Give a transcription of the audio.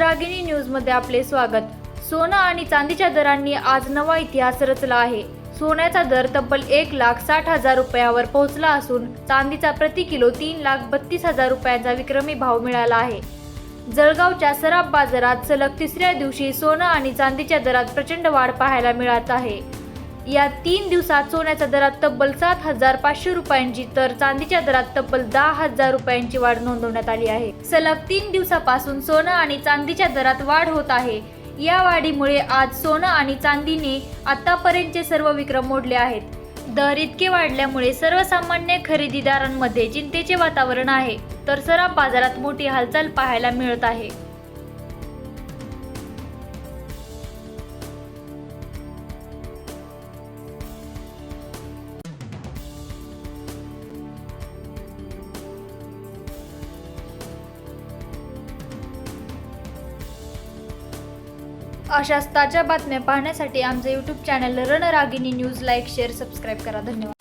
रणरागिणी न्यूजमध्ये आपले स्वागत। सोनं आणि चांदीच्या दरांनी आज नवा इतिहास रचला आहे। सोन्याचा दर तब्बल 1,60,000 रुपयावर पोहोचला असून चांदीचा प्रति किलो 3,32,000 रुपयांचा विक्रमी भाव मिळाला आहे। जळगावच्या सराफ बाजारात सलग तिसऱ्या दिवशी सोनं आणि चांदीच्या दरात प्रचंड वाढ पाहायला मिळत आहे। या 3 दिवसात सोन्याच्या दरात तब्बल 7,500 रुपयांची तर चांदीच्या दरात तब्बल 10,000 रुपयांची वाढ नोंदवण्यात आली आहे। सलग 3 दिवसापासून सोनं आणि चांदीच्या दरात वाढ होत आहे। या वाढीमुळे आज सोनं आणि चांदीने आतापर्यंतचे सर्व विक्रम मोडले आहेत। दर इतके वाढल्यामुळे सर्वसामान्य खरेदीदारांमध्ये चिंतेचे वातावरण आहे, तर सराफ बाजारात मोठी हालचाल पाहायला मिळत आहे। अशाच ताज्या बातम्या पाहण्यासाठी आमचे YouTube channel Ranaragini news like, share, subscribe करा। धन्यवाद।